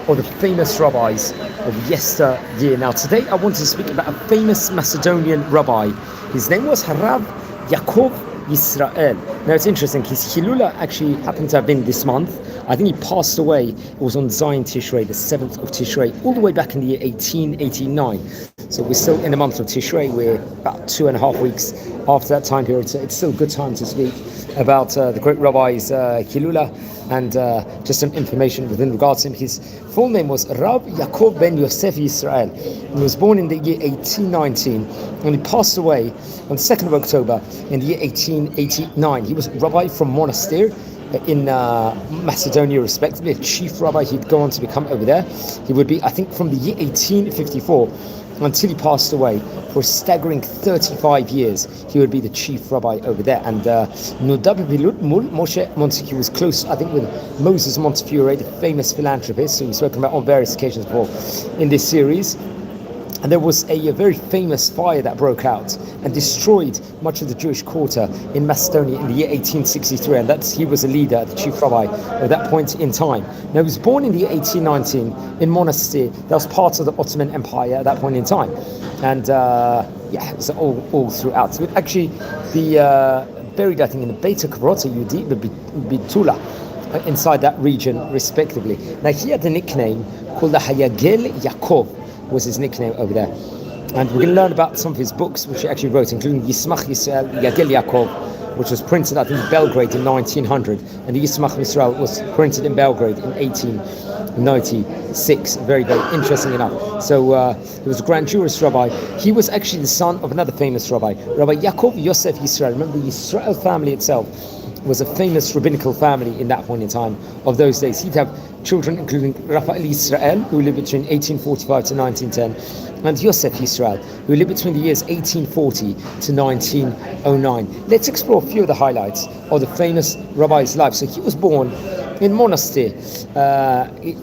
of the famous rabbis of yesteryear. Now, today I want to speak about a famous Macedonian rabbi. His name was Rabbi Yaakov Yisrael. Now, it's interesting. His Hilula actually happened to have been this month. I think he passed away. It was on Zion Tishrei, the 7th of Tishrei, all the way back in the year 1889. So we're still in the month of Tishrei. We're about 2.5 weeks after that time period. So it's still a good time to speak about the great rabbi's Hilula and just some information within regards to him. His full name was Rabbi Yaakov ben Yosef Yisrael. He was born in the year 1819 and he passed away on the 2nd of October in the year 1889. He was rabbi from Mounstir in Macedonia, respectively, a chief rabbi. He'd go on to become over there. He would be, I think, from the year 1854 until he passed away. For a staggering 35 years, he would be the chief rabbi over there. And Moshe Montague was close, I think, with Moses Montefiore, the famous philanthropist, who we've spoken about on various occasions before in this series. And there was a very famous fire that broke out and destroyed much of the Jewish quarter in Macedonia in the year 1863. And he was a leader, the chief rabbi at that point in time. Now, he was born in the year 1819 in Mounstir. That was part of the Ottoman Empire at that point in time. And it was all throughout. So actually, buried, I think, in the Beit Kavrota Yehudi, the Bitula, inside that region, respectively. Now, he had a nickname called the Hayagel Yaakov, was his nickname over there. And we're going to learn about some of his books, which he actually wrote, including Yismach Yisrael, Yagel Yaakov, which was printed, I think, in Belgrade in 1900. And the Yismach Yisrael was printed in Belgrade in 1896. Very, very interesting enough. So he was a grand Jewish rabbi. He was actually the son of another famous rabbi, Rabbi Yaakov Yosef Yisrael. Remember, the Yisrael family itself was a famous rabbinical family in that point in time of those days. He'd have children including Raphael Yisrael, who lived between 1845 to 1910, and Yosef Yisrael, who lived between the years 1840 to 1909. Let's explore a few of the highlights of the famous rabbi's life. So he was born in Mounstir.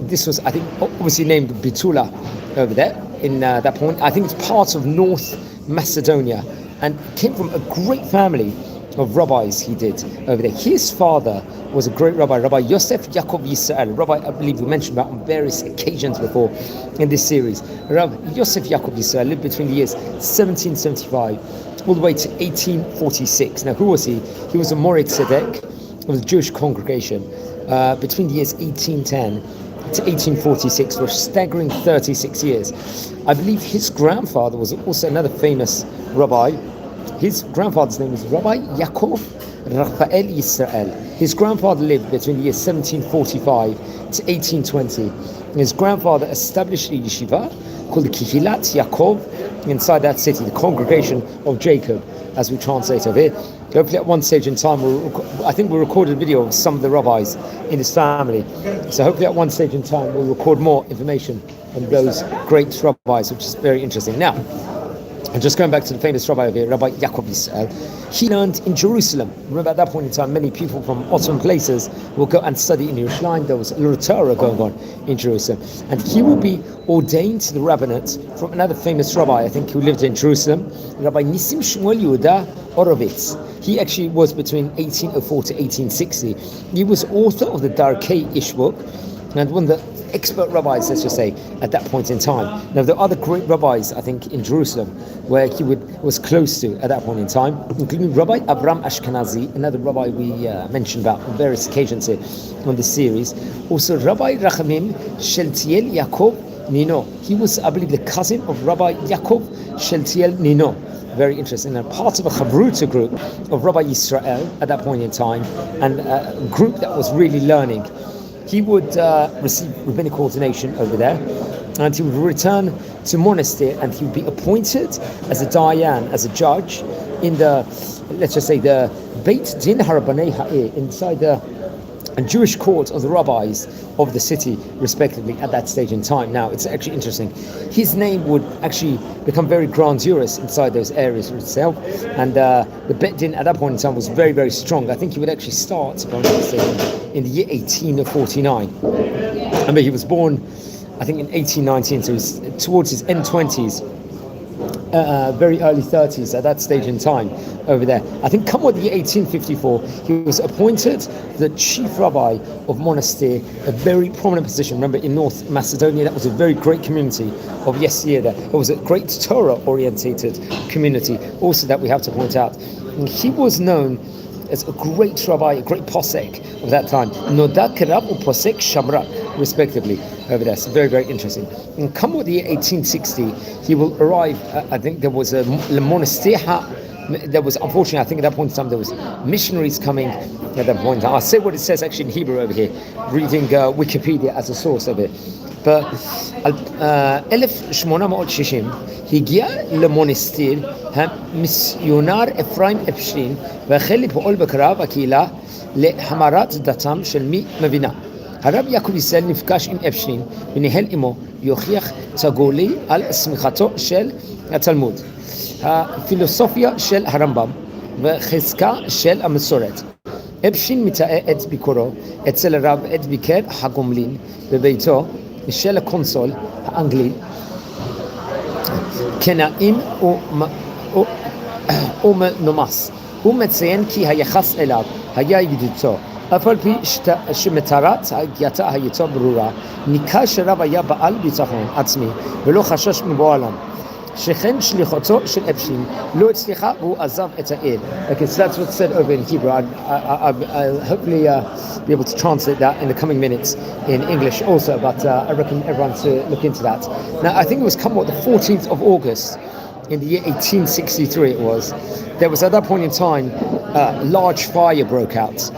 This was, I think, obviously named Bitula over there in that point. I think it's part of North Macedonia, and came from a great family of rabbis he did over there. His father was a great rabbi, Rabbi Yosef Yaakov Yisrael, rabbi I believe we mentioned about on various occasions before in this series. Rabbi Yosef Yaakov Yisrael lived between the years 1775 all the way to 1846. Now, who was he? He was a Moreh Tzedek of the Jewish congregation between the years 1810 to 1846, for a staggering 36 years. I believe his grandfather was also another famous rabbi. His grandfather's name is Rabbi Yaakov Raphael Yisrael. His grandfather lived between the years 1745 to 1820. His grandfather established a yeshiva called the Kihilat Yaakov inside that city, the congregation of Jacob, as we translate over here. Hopefully at one stage in time, I think we'll record a video of some of the rabbis in his family. So hopefully at one stage in time, we'll record more information on those great rabbis, which is very interesting. Now, and just going back to the famous rabbi over here, Rabbi Yaakov Yisrael, he learned in Jerusalem. Remember, at that point in time, many people from Ottoman places will go and study in Yerushalayim. There was a lot of Torah going on in Jerusalem. And he will be ordained to the rabbinate from another famous rabbi, I think, who lived in Jerusalem, Rabbi Nisim Shmuel Yehuda Orovitz. He actually was between 1804 to 1860. He was author of the Darkei Ish book, and one of the expert rabbis, let's just say, at that point in time. Now, there are other great rabbis, I think, in Jerusalem, where he was close to at that point in time, including Rabbi Abraham Ashkenazi, another rabbi we mentioned about on various occasions here on this series. Also, Rabbi Rachamim Sheltiel Yaakov Nino. He was, I believe, the cousin of Rabbi Yaakov Sheltiel Nino. Very interesting. And part of a Chavruta group of Rabbi Yisrael at that point in time, and a group that was really learning. He would receive rabbinic ordination over there, and he would return to Mounstir, and he would be appointed as a dayan, as a judge, in the, let's just say, the Beit Din Harabanei Ha'ir, inside the Jewish court of the rabbis of the city, respectively, at that stage in time. Now, it's actually interesting. His name would actually become very grandiose inside those areas itself, and the Beit Din at that point in time was very, very strong. I think he would actually start, if I'm not mistaken, in the year 1849. I mean, he was born, I think, in 1819, so he was towards his end 20s very early 30s at that stage in time over there. I think come what the year 1854, he was appointed the chief rabbi of Mounstir, a very prominent position. Remember, in North Macedonia, that was a very great community of yesteryear there. It was a great Torah-orientated community also that we have to point out. And he was known as a great rabbi, a great posek of that time. Noda Kerab or posek Shamra, respectively, over there. So very, very interesting. And come with the year 1860, he will arrive. I think there was a Mounstir. There was, unfortunately, I think at that point in time, there was missionaries coming at that point in time. I'll say what it says actually in Hebrew over here, reading Wikipedia as a source of it. But 1860 הגיע למונסטיר המיסיונר אפרים אפשטיין והחל לפעול בקרב הקהילה להמרת דתם של מי מבינה. הרב יעקב ישראל נפגש עם אפשטיין וניהל עמו יוכיח תגולי על סמיכתו של התלמוד, הפילוסופיה של הרמב"ם וחזקה של המסורת. אפשטיין מתאר את ביקורו אצל הרב את ביקר הגומלין בביתו של הקונסול האנגלי כנעים ומנומס. הוא מציין כי היחס אליו היה ידידותו, אף על פי שמטרת הגייתה הייתה ברורה, ניכר שרב היה בעל ביטחון עצמי ולא חשש מבועלם. שכן שליחותו של אפשטיין לא הצליחה והוא עזב את העיר. Okay, so that's what's said over in Hebrew. I'll hopefully be able to translate that in the coming minutes in English also, but I recommend everyone to look into that. Now, I think it was come what, the 14th of August in the year 1863 it was. There was at that point in time large fire broke out.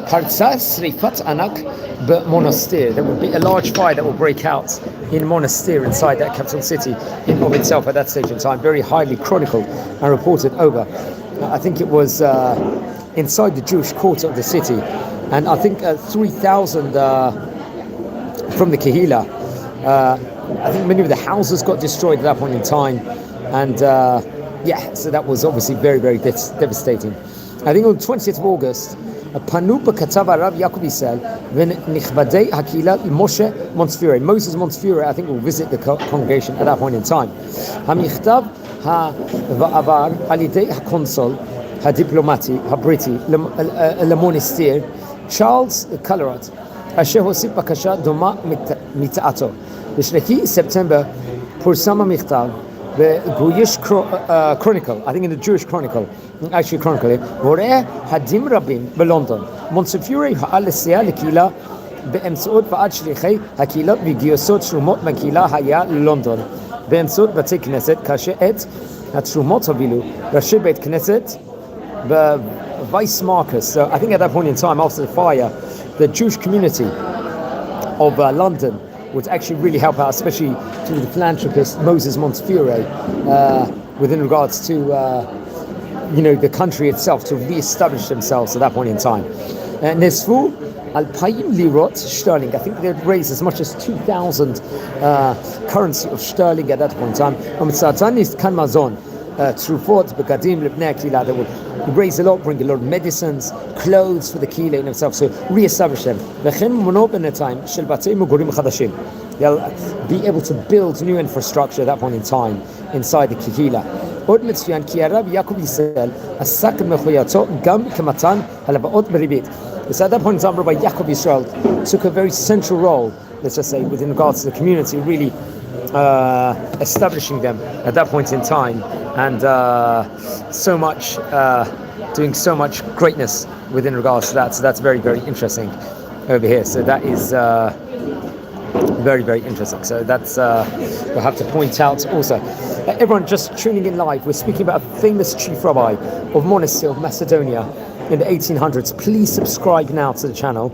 Parza Srifat Anak Mounstir. There would be a large fire that will break out in Mounstir inside that capital city in of itself at that stage in time. Very highly chronicled and reported over. I think it was inside the Jewish quarter of the city, and I think 3,000 from the Kehila. I think many of the houses got destroyed at that point in time, and so that was obviously very, very devastating. I think on the 20th of August, פנו בכתב הרב יעקב ישראל ונכבדי הקהילה למשה מונסטיר. Moses Monsfiore, I think, will visit the congregation at that point in time. המכתב עבר על ידי הקונסול הדיפלומטי הבריטי למונסטיר, צ'ארלס קלרט, אשר הוסיף בקשה דומה מטעתו. ב-3 ספטמבר פורסם המכתב ב-Jewish Chronicle, I think in the Jewish Chronicle, actually Chronicle, וראה הדים רבים בלונדון. מונספיורי פעל לסייע לקהילה באמצעות ועד שליחי הקהילה וגיוסות תרומות מהקהילה היה ללונדון באמצעות בתי כנסת, כאשר את התרומות הובילו ראשי בית כנסת ב-Vice Marcus. So I think at that point in time, after the fire, the Jewish community of London would actually really help out, especially through the philanthropist Moses Monsfiore, within regards to the country itself, to re-establish themselves at that point in time. Nesfu Alpayim Lirot sterling. I think they'd raise as much as 2,000 currency of sterling at that point in time. Satanis Kan Mazon Trufot Begadim Libnei Kila. They would raise a lot, bring a lot of medicines, clothes for the Kila in themselves, so re-establish them. They'll be able to build new infrastructure at that point in time inside the Kehila. עוד מצוין כי הרב יעקב ישראל עסק במחויבותו גם כמתן הלוואות בריבית. So at that point in time, Rabbi Yaakov Yisrael took a very central role, let's just say, within regards to the community, really establishing them at that point in time, and doing so much greatness within regards to that. So that's very, very interesting over here. So that is very, very interesting. So that's we'll have to point out also. Everyone just tuning in live, we're speaking about a famous chief rabbi of Mounstir of Macedonia in the 1800s. Please subscribe now to the channel.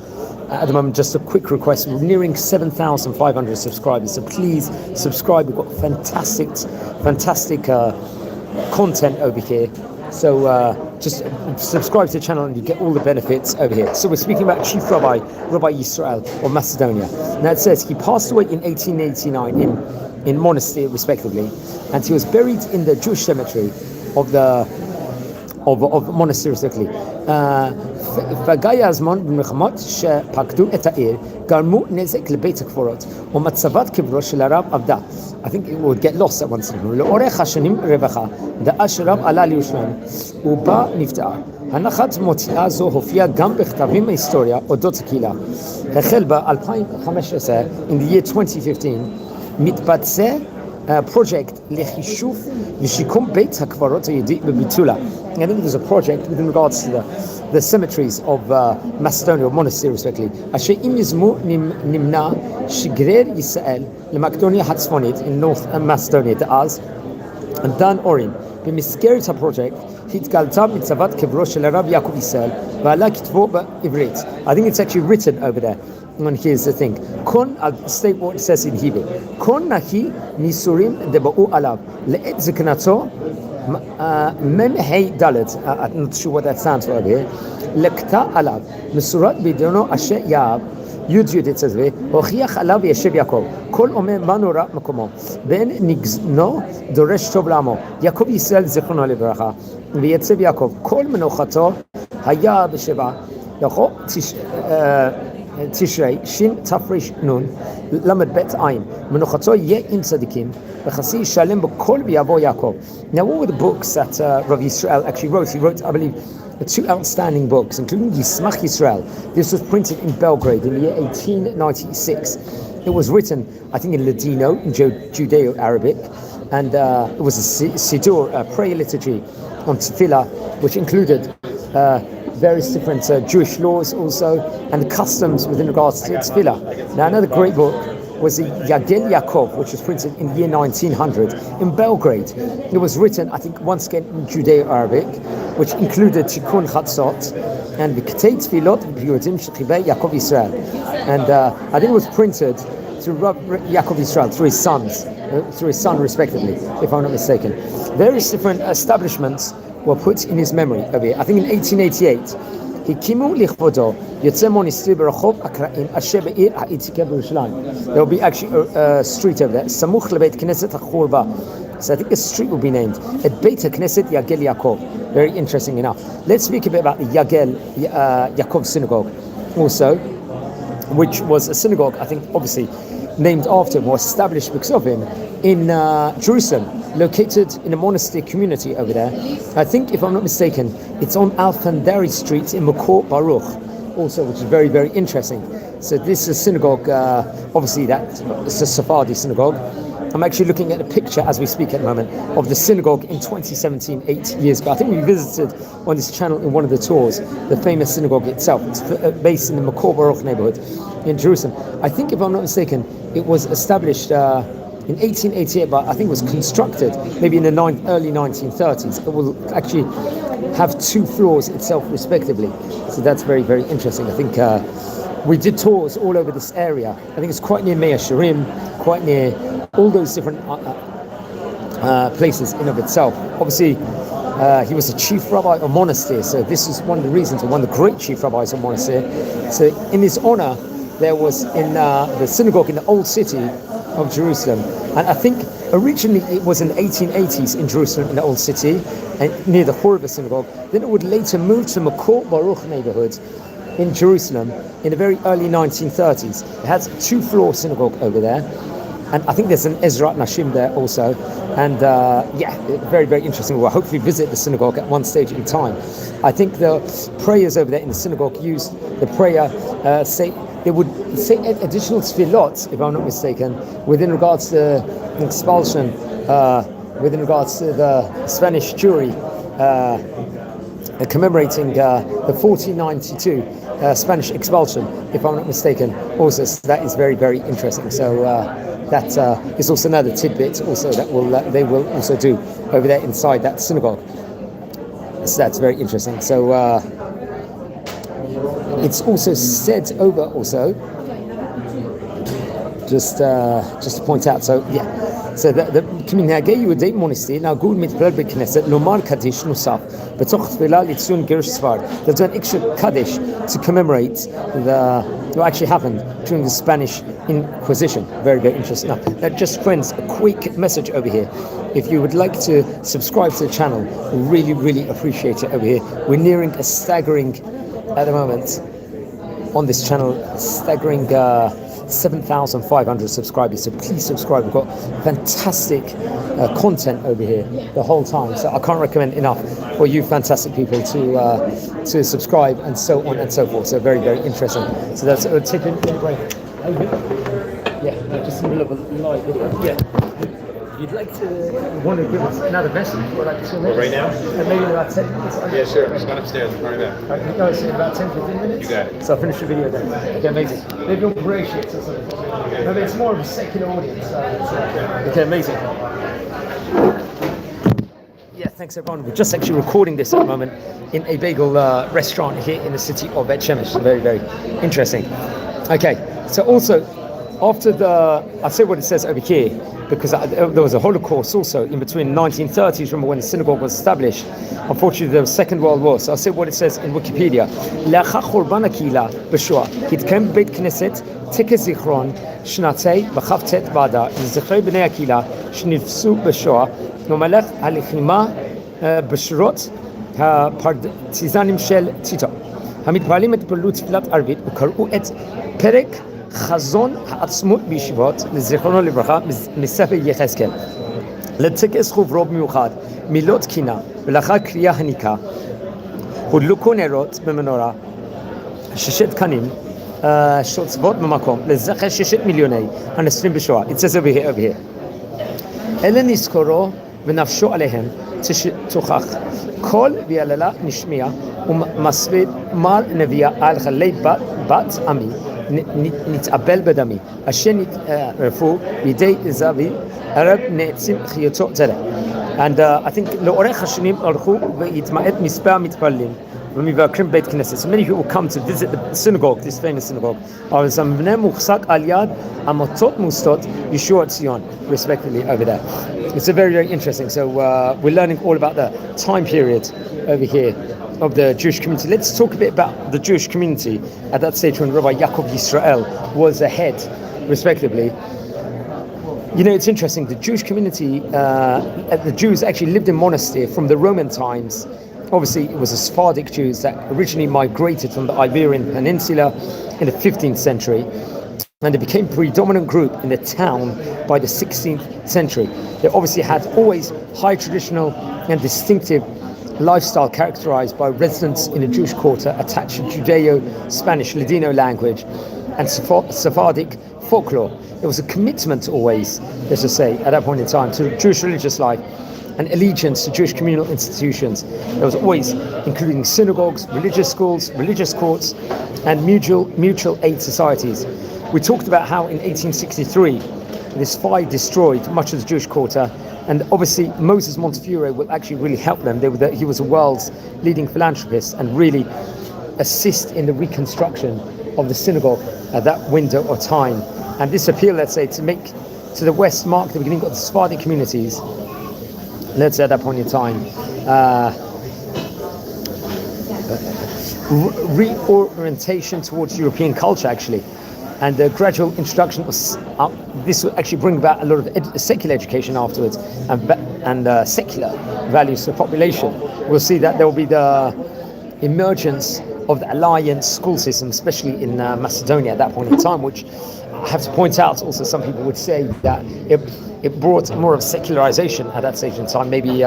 At the moment, just a quick request, we're nearing 7,500 subscribers, so please subscribe. We've got fantastic content over here, so just subscribe to the channel and you get all the benefits over here. So we're speaking about Chief Rabbi Yisrael of Macedonia. Now it says he passed away in 1889 in Mounstir, respectively, and he was buried in the Jewish cemetery of Mounstir, respectively. פגע הזמן במלחמות שפקדו את העיר, גרמו נזק לבית הקברות, ומצבת קברו של הרב עבדה. I think it would get lost at one time. לאורך השנים רווחה, דעה שרב עלה לירושלים, ובה נפטר. הנחת מוציאה זו הופיעה גם בכתבים ההיסטוריה אודות הקהילה. החל ב-2015, in the year 2015, מתבצע project לחישוף ושיקום בית הקברות היהודי בביתולה. I think there's a project with regards to the cemeteries of Macedonia, or Mounstir respectively. אשר אם יזמו נמנע שגריר ישראל למקדוניה הצפונית in North Macedonia דאז, דן אורין. במסגרת הפרויקט התגלתה מצבת קברו של הרב יעקב ישראל ועלה כתבו בעברית. I think it's actually written over there. And here's the thing. I'll state what it says in Hebrew. Kon nahi nisurim deba'u alav. Le'et ziknato mem hey dalet. I'm not sure what that stands for over here. Lekta alav. Misurat bidono asher yaab. Yud it says there. Hochiach alav yeshev Yaakov. Kol omer manora makomo. Ben nigzno doresh tov lamo. Yaakov Yisrael zichrono levracha. V'yetzev Yaakov. Kol menochato haya b'sheva. Yaakov תשרי, שין תפריש נון, למד בית עין, מנוחתו יהיה עם צדיקים, וחסי ישלם בכל ויבוא יעקב. Now all the books that Rabbi Yisrael actually wrote, he wrote, I believe, two outstanding books, including Yismach Yisrael. This was printed in Belgrade in the year 1896. It was written, I think, in Ladino, in Judeo-Arabic, and it was a Siddur, a prayer liturgy on Tefillah, which included various different Jewish laws also, and customs within regards to tefillah. Now another great book was the Yagel Yaakov, which was printed in the year 1900 in Belgrade. It was written, I think, once again in Judeo-Arabic, which included Tikkun Chatzot and the Ketei Tefillot B'Yudim Shechibei Yaakov Yisrael. And I think it was printed through Yaakov Yisrael, through his sons, through his son respectively, if I'm not mistaken. Various different establishments were put in his memory over here. I think in 1888, הקימו לכבודו יוצא מונסטיר ברחוב הקראים אשר בעיר העתיקה בירושלים. There will be actually a street over there, סמוך לבית כנסת החורבה. So I think a street will be named at בית הכנסת יגל יעקב. Very interesting enough. Let's speak a bit about the Yagel Yaakov synagogue also, which was a synagogue, I think, obviously named after him or established because of him in Jerusalem, located in a monastic community over there. I think, if I'm not mistaken, it's on Alfandari Street in Makor Baruch, also, which is very, very interesting. So this is a synagogue, obviously it's a Sephardi synagogue. I'm actually looking at a picture as we speak at the moment of the synagogue in 2017, 8 years ago. I think we visited on this channel in one of the tours, the famous synagogue itself. It's based in the Makor Baruch neighborhood in Jerusalem. I think, if I'm not mistaken, it was established in 1888, but I think it was constructed maybe in the early 1930s. It will actually have 2 floors itself respectively. So that's very, very interesting. I think we did tours all over this area. I think it's quite near Mea Shearim, quite near all those different places in of itself. Obviously, he was a chief rabbi of Mounstir, so this is one of the reasons, or one of the great chief rabbis of Mounstir. So in his honor, there was in the synagogue in the old city of Jerusalem, and I think originally it was in the 1880s in Jerusalem, in the old city, and near the Horeba synagogue. Then it would later move to Makor Baruch neighborhood in Jerusalem in the very early 1930s. It has a 2-floor synagogue over there, and I think there's an Ezrat Nashim there also. And very, very interesting. We'll hopefully visit the synagogue at one stage in time. I think the prayers over there in the synagogue used the prayer, they would say additional tefillot, if I'm not mistaken, within regards to expulsion, within regards to the Spanish Jewry, commemorating the 1492 Spanish expulsion, if I'm not mistaken. Also, so that is very, very interesting. So that is also another tidbit also that they will also do over there inside that synagogue. So that's very interesting. So it's also said over also, just to point out, so the כמנהגי יהודי מונסטיר נהגו מתפלל בכנסת לומר קדיש נוסף בתוך תפילה לציון גירוש ספרד. There's an extra Kaddish to commemorate what actually happened during the Spanish Inquisition. Very, very interesting. Now, just friends, a quick message over here. If you would like to subscribe to the channel, we really, really appreciate it over here. We're nearing a staggering at the moment on this channel, staggering 7,500 subscribers, so please subscribe. We've got fantastic content over here the whole time, so I can't recommend enough for you fantastic people to subscribe, and so on and so forth. So very, very interesting. So that's taking a break. Yeah, just in the middle of a live video. Yeah. You'd like to want to give us another message for like 2 minutes? Right now? Maybe in about 10 minutes? Yeah, sure. I'm just going upstairs. I'll be back. Okay, no, so in about 10, 15 minutes? You got it. So I'll finish the video then. Okay, amazing. Maybe you'll ratio it or something. Maybe it's more of a secular audience. Okay, amazing. Yeah, thanks everyone. We're just actually recording this at the moment in a bagel restaurant here in the city of Bet Shemesh. Very, very interesting. Okay, so also, after I'll say what it says over here, because there was a Holocaust also in between the 1930s, remember when the synagogue was established. Unfortunately, there was the Second World War. So I'll say what it says in Wikipedia. לאחר חורבן הקהילה בשואה, התקיים בבית כנסת טקס זיכרון שנתי בכ"ט באדר לזכרי בני הקהילה שנפצעו בשואה במהלך הלחימה בשורות הפרטיזנים של טיטו. המתפללים התפללו תפילת ערבית וקראו את פרק חזון העצמות בישיבות לזיכרונו לברכה מספר יחזקאל. לטקס חוברוב מיוחד מילות קינה ולאחר קריאה הניקה הודלקו נרות במנורה 6 תקנים שעוצבות במקום לזכר 6 מיליוני הנספים בשואה. It says over here. אלה נזכרו ונפשו עליהם תוכח כל ויעללה נשמיע ומסביר מר נביאה על חלי בת עמי נתאבל בדמי אשר נטרפו בידי זאבי ערב נעצים חיותו זרע. And I think לאורך השנים הלכו והתמעט מספר המתפללים ומבקרים בית כנסת. So many people come to visit the synagogue, this famous synagogue. אבל זה מבנה מוחזק על יד עמותות מוסדות ישוע ציון, respectively over there. It's a very, very interesting. So we're learning all about the time period over here of the Jewish community. Let's talk a bit about the Jewish community at that stage when Rabbi Yaakov Yisrael was the head, respectively. You know, it's interesting. The Jewish community, the Jews actually lived in Mounstir from the Roman times. Obviously, it was the Sephardic Jews that originally migrated from the Iberian Peninsula in the 15th century. And they became a predominant group in the town by the 16th century. They obviously had always high traditional and distinctive lifestyle characterized by residents in a Jewish quarter attached to Judeo-Spanish Ladino language and Sephardic folklore. There was a commitment always, let's just say, at that point in time, to Jewish religious life and allegiance to Jewish communal institutions. There was always, including synagogues, religious schools, religious courts, and mutual aid societies. We talked about how in 1863 this fire destroyed much of the Jewish quarter, and obviously Moses Montefiore will actually really help them. He was the world's leading philanthropist and really assist in the reconstruction of the synagogue at that window of time. And this appeal, let's say, to make to the West mark the beginning of the Sephardic communities, let's say at that point in time, reorientation towards European culture actually. And the gradual introduction of this will actually bring about a lot of secular education afterwards and secular values to the population. We'll see that there will be the emergence of the alliance school system, especially in Macedonia at that point in time, which I have to point out also some people would say that it brought more of secularization at that stage in time. Maybe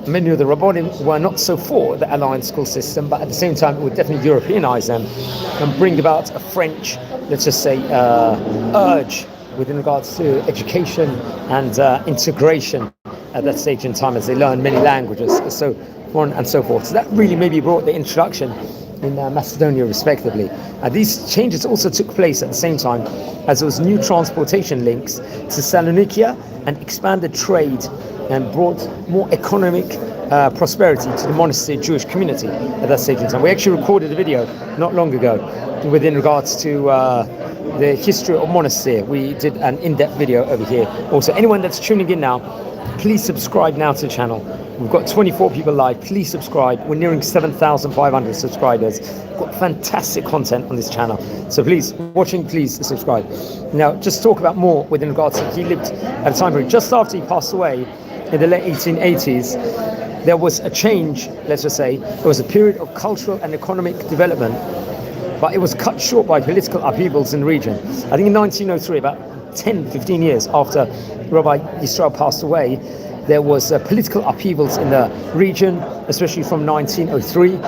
many of the Rabbonim were not so for the alliance school system, but at the same time it would definitely Europeanize them and bring about a French, let's just say, urge within regards to education and integration at that stage in time as they learn many languages, so on and so forth. So that really maybe brought the introduction in Macedonia respectively. These changes also took place at the same time as there was new transportation links to Salonikia and expanded trade and brought more economic prosperity to the Mounstir Jewish community at that stage in time. We actually recorded a video not long ago within regards to the history of Mounstir. We did an in-depth video over here. Also, anyone that's tuning in now, please subscribe now to the channel. We've got 24 people live. Please subscribe. We're nearing 7,500 subscribers. We've got fantastic content on this channel. So please, please subscribe. Now, just talk about more within regards to he lived at a time period just after he passed away in the late 1880s. there was a change, let's just say. There was a period of cultural and economic development, but it was cut short by political upheavals in the region. I think in 1903, about 10-15 years after Rabbi Yisrael passed away, there was political upheavals in the region, especially from 1903.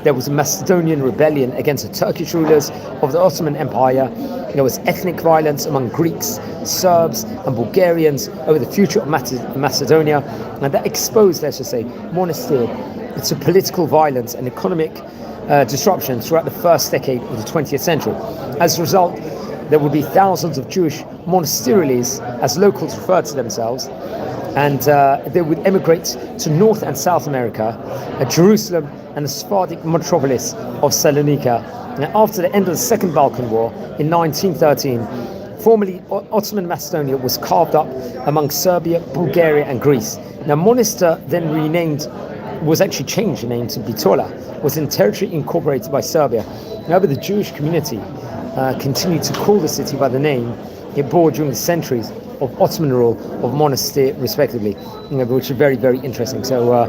There was a Macedonian rebellion against the Turkish rulers of the Ottoman Empire. There was ethnic violence among Greeks, Serbs and Bulgarians over the future of Macedonia, and that exposed, let's just say, Mounstir to political violence and economic disruption throughout the first decade of the 20th century. As a result, there would be thousands of Jewish monastiriles, as locals referred to themselves, and they would emigrate to North and South America, Jerusalem and the Sephardic metropolis of Salonika. Now, after the end of the Second Balkan War in 1913, formerly Ottoman Macedonia was carved up among Serbia, Bulgaria and Greece. Now, Mounstir, then was actually changed the name to Bitola, was in territory incorporated by Serbia. However, the Jewish community continued to call the city by the name it bore during the centuries of Ottoman rule of Mounstir, respectively, which is very, very interesting. So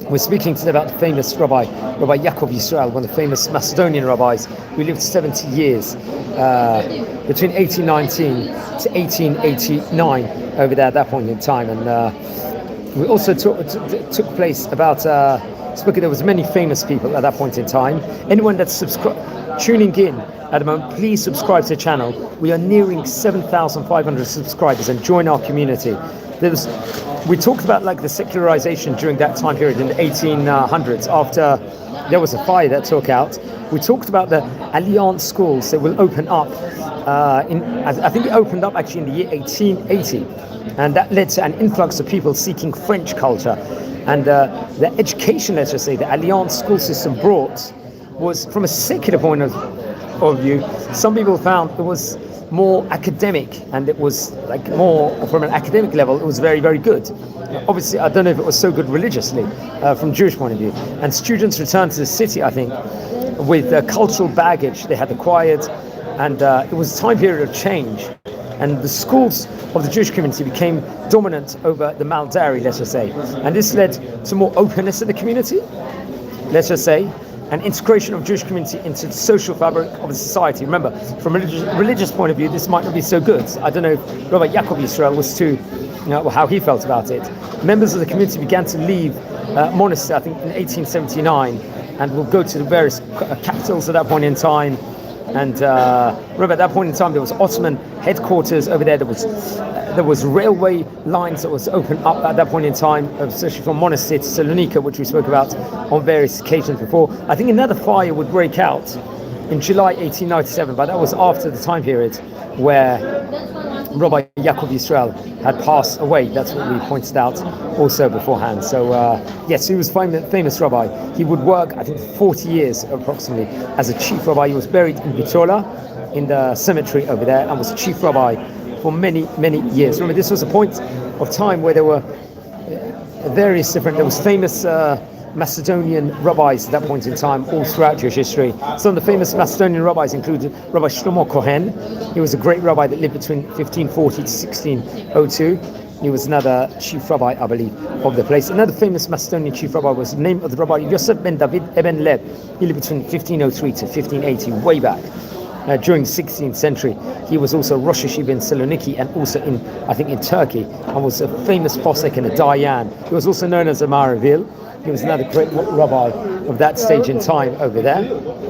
we're speaking today about the famous Rabbi Yaakov Yisrael, one of the famous Macedonian rabbis who lived 70 years between 1819 to 1889 over there at that point in time. And we also took place about there was many famous people at that point in time. Anyone that's tuning in at the moment, please subscribe to the channel. We are nearing 7,500 subscribers and join our community. We talked about like the secularization during that time period in the 1800s after there was a fire that took out. We talked about the Alliance schools that will open up I think it opened up actually in the year 1880, and that led to an influx of people seeking French culture. And the education, let's just say, the Alliance school system brought was, from a secular point of view, some people found it was more academic, and it was like more from an academic level, it was very, very good. Obviously, I don't know if it was so good religiously from Jewish point of view. And students returned to the city, I think, with cultural baggage they had acquired, and it was a time period of change. And the schools of the Jewish community became dominant over the Maldari, let's just say. And this led to more openness in the community, let's just say, and integration of Jewish community into the social fabric of the society. Remember, from a religious point of view, this might not be so good. I don't know if Rabbi Yaakov Yisrael was too, how he felt about it. Members of the community began to leave Mounstir, I think, in 1879, and will go to the various capitals at that point in time. And remember, at that point in time, there was Ottoman headquarters over there. There was railway lines that was opened up at that point in time, especially from Mounstir to Salonika, which we spoke about on various occasions before. I think another fire would break out in July 1897, but that was after the time period where Rabbi Yaakov Yisrael had passed away. That's what we pointed out also beforehand. So yes, he was famous rabbi. He would work, I think, 40 years approximately as a chief rabbi. He was buried in Bitola in the cemetery over there, and was chief rabbi for many, many years. Remember, this was a point of time where there were various different, there was famous Macedonian rabbis at that point in time all throughout Jewish history. Some of the famous Macedonian rabbis included Rabbi Shlomo Cohen. He was a great rabbi that lived between 1540 to 1602. He was another chief rabbi, I believe, of the place. Another famous Macedonian chief rabbi was the name of the rabbi Yosef ben David Eben Lev. He lived between 1503 to 1580, way back. During the 16th century, he was also Rosh Yeshiva in Saloniki and also in Turkey, and was a famous posek and a dayan. He was also known as a Maravil. He was another great rabbi of that stage in time over there.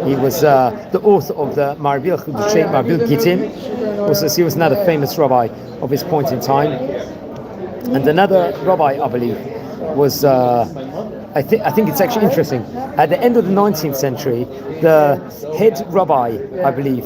He was the author of the Maravil Chudushay Maravil Gittin. Also, he was another famous rabbi of his point in time. And another rabbi, I believe, was I think it's actually interesting. At the end of the 19th century, the head rabbi, I believe,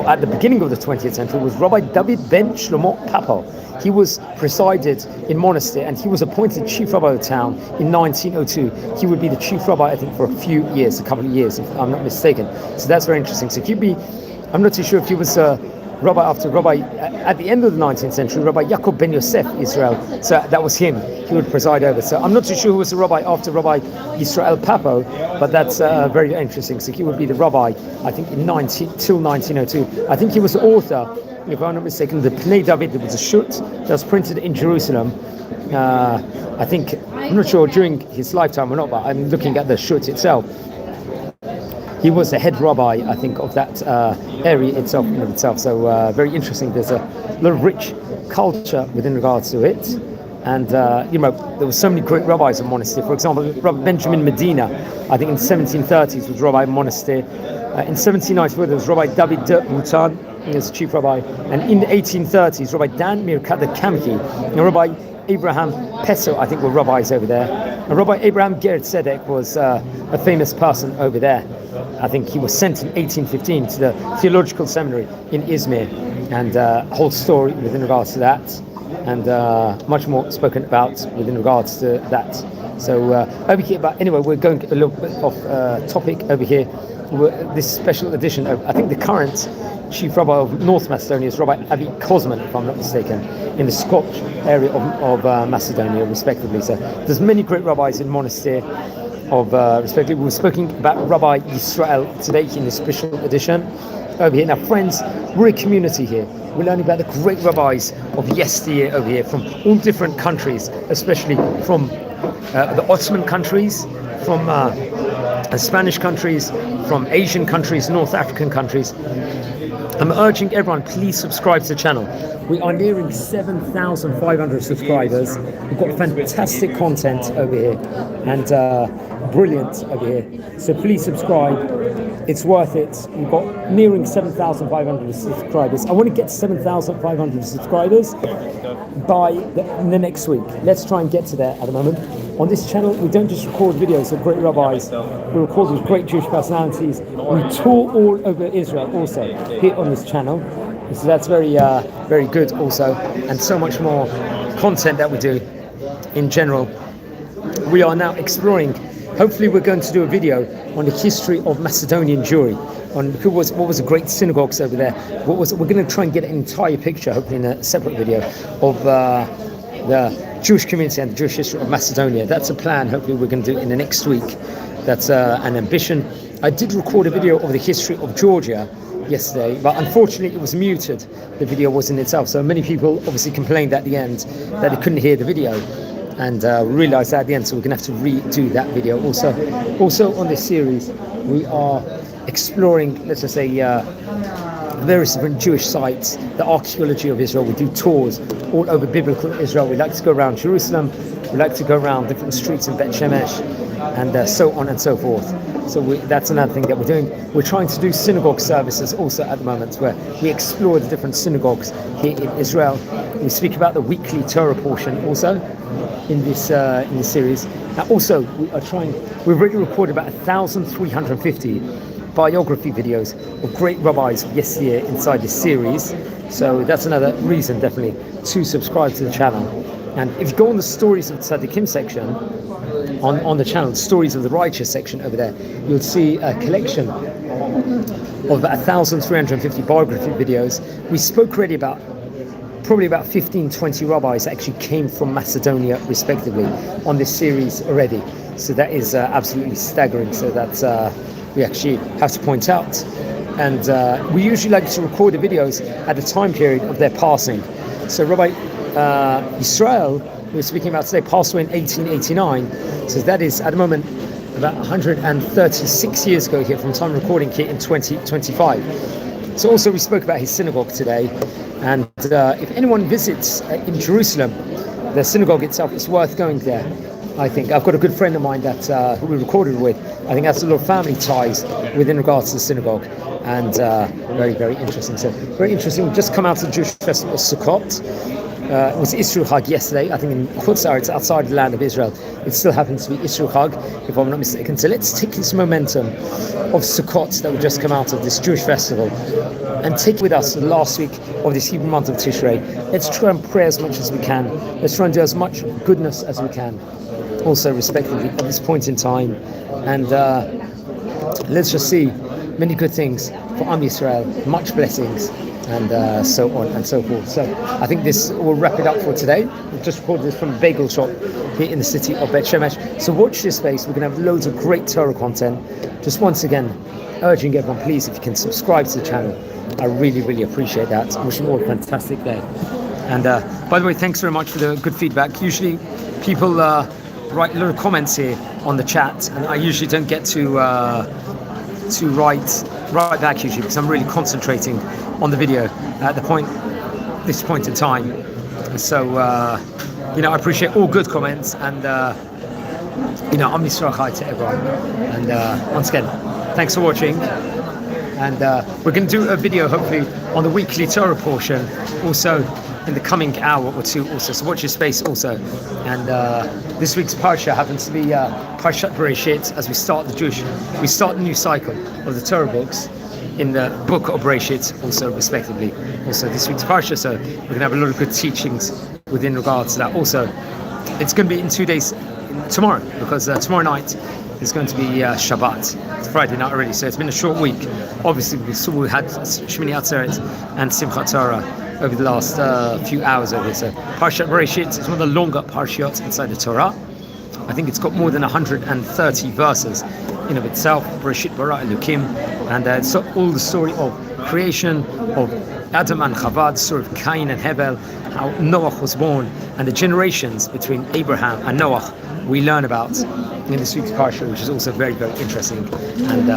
at the beginning of the 20th century was Rabbi David ben Shlomo Papo. He was presided in Mounstir, and he was appointed chief rabbi of the town in 1902. He would be the chief rabbi, I think, for a couple of years, if I'm not mistaken. So that's very interesting. So I'm not too sure if he was rabbi after rabbi, at the end of the 19th century, Rabbi Yaakov ben Yosef Yisrael. So that was him. He would preside over. So I'm not too sure who was the rabbi after Rabbi Yisrael Papo, but that's very interesting. So he would be the rabbi, I think, till 1902. I think he was the author, if I'm not mistaken, the Pnei David. There was a shut that was printed in Jerusalem. I think, I'm not sure during his lifetime or not, but I'm looking at the shut itself. He was the head rabbi, I think, of that area itself. So very interesting. There's a lot of rich culture within regards to it. And, there were so many great rabbis of Monstir. For example, Rabbi Benjamin Medina, I think in the 1730s, was rabbi of Monstir. In 1794, there was Rabbi David de Moutan, he was chief rabbi. And in the 1830s, Rabbi Dan Mirkada Kamki and Rabbi Abraham Peso, I think, were rabbis over there. And Rabbi Abraham Ger Tzedek was a famous person over there. I think he was sent in 1815 to the theological seminary in Izmir, and a whole story within regards to that, and much more spoken about within regards to that. So over here, but anyway, we're going a little bit off topic over here. This special edition of, I think, the current chief rabbi of North Macedonia is Rabbi Avi Kozman, if I'm not mistaken, in the Scotch area of Macedonia, respectively. So there's many great rabbis in Monstir of respectively. We were speaking about Rabbi Yisrael today in this special edition over here. Now, friends, we're a community here. We're learning about the great rabbis of yesteryear over here from all different countries, especially from the Ottoman countries, from Spanish countries, from Asian countries, North African countries. I'm urging everyone, please subscribe to the channel. We are nearing 7,500 subscribers. We've got fantastic content over here and brilliant over here. So please subscribe. It's worth it. We've got nearing 7,500 subscribers. I want to get to 7,500 subscribers by the next week. Let's try and get to there at the moment. On this channel, we don't just record videos of great rabbis. We record with great Jewish personalities. We tour all over Israel also here on this channel. So that's very, very good also. And so much more content that we do in general. We are now exploring. Hopefully we're going to do a video on the history of Macedonian Jewry, on what was the great synagogues over there. We're going to try and get an entire picture, hopefully in a separate video, of the Jewish community and the Jewish history of Macedonia. That's a plan. Hopefully we're going to do it in the next week. That's an ambition. I did record a video of the history of Georgia yesterday, but unfortunately it was muted. The video wasn't itself. So many people obviously complained at the end that they couldn't hear the video, and realized that at the end. So we're going to have to redo that video. Also on this series, we are exploring, let's just say, various different Jewish sites, the archaeology of Israel. We do tours all over biblical Israel. We like to go around Jerusalem. We like to go around different streets in Bet Shemesh, and so on and so forth. So that's another thing that we're doing. We're trying to do synagogue services also at the moment, where we explore the different synagogues here in Israel. We speak about the weekly Torah portion also in this series. Now also we've already recorded about 1,350 biography videos of great rabbis of yesteryear inside this series. So that's another reason definitely to subscribe to the channel. And if you go on the Stories of Tzaddikim section on the channel, Stories of the Righteous section over there, you'll see a collection of about 1,350 biography videos. We spoke already about probably about 15-20 rabbis that actually came from Macedonia respectively on this series already. So that is absolutely staggering. So that's we actually have to point out. And we usually like to record the videos at the time period of their passing. So Rabbi Yisrael, we're speaking about today, passed away in 1889. So that is at the moment about 136 years ago here from time recording here in 2025. So also we spoke about his synagogue today. And if anyone visits in Jerusalem, the synagogue itself, is worth going there. I think I've got a good friend of mine that who we recorded with. I think that's a lot of family ties within regards to the synagogue, and very, very interesting. So very interesting. We've just come out of the Jewish festival of Sukkot. It was Isru Chag yesterday. I think in Chutz La'aretz, outside the land of Israel, it still happens to be Isru Chag, if I'm not mistaken. So let's take this momentum of Sukkot that we just come out of, this Jewish festival, and take with us the last week of this Hebrew month of Tishrei. Let's try and pray as much as we can. Let's try and do as much goodness as we can, also respectively at this point in time. And let's just see many good things for Am Yisrael, much blessings, and so on and so forth. So I think this will wrap it up for today. We've just recorded this from a bagel shop here in the city of Bet Shemesh. So watch this space. We're going to have loads of great Torah content. Just once again, urging everyone, please, if you can subscribe to the channel, I really, really appreciate that. I wish you all a fantastic day. And by the way, thanks very much for the good feedback. Usually people write little comments here on the chat, and I usually don't get to write back usually because I'm really concentrating on the video at this point in time. So I appreciate all good comments, and I'm Yisrael Chai to everyone. And once again, thanks for watching. And we're going to do a video hopefully on the weekly Torah portion also in the coming hour or two also. So watch your space also. And this week's parsha happens to be Parshat Bereshit, as we start the new cycle of the Torah books in the book of Bereshit also respectively. Also this week's parsha, so we're going to have a lot of good teachings within regards to that. Also, it's going to be in 2 days tomorrow, because tomorrow night is going to be Shabbat. It's Friday night already, so it's been a short week. Obviously, we had Shmini Atzeret and Simchat Torah over the last few hours over here. So Parshat Bereshit is one of the longer parshiot inside the Torah. I think it's got more than 130 verses in of itself. Bereshit bara Elokim, and it's all the story of creation of Adam and Chava, the story of Cain and Hebel, how Noach was born, and the generations between Abraham and Noach we learn about in this week's parsha, which is also very, very interesting and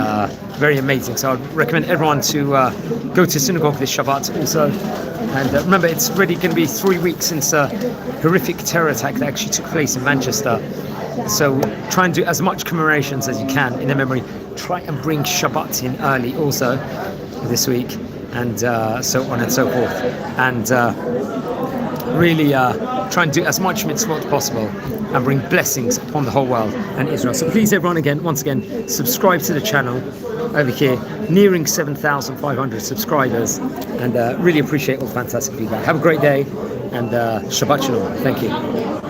very amazing. So I'd recommend everyone to go to synagogue this Shabbat also. And remember, it's already going to be 3 weeks since a horrific terror attack that actually took place in Manchester. So try and do as much commemorations as you can in their memory. Try and bring Shabbat in early also this week, and so on and so forth. And really try and do as much mitzvot as possible and bring blessings upon the whole world and Israel. So please, everyone, once again, subscribe to the channel over here, nearing 7,500 subscribers, and really appreciate all the fantastic feedback. Have a great day, and Shabbat Shalom. Thank you.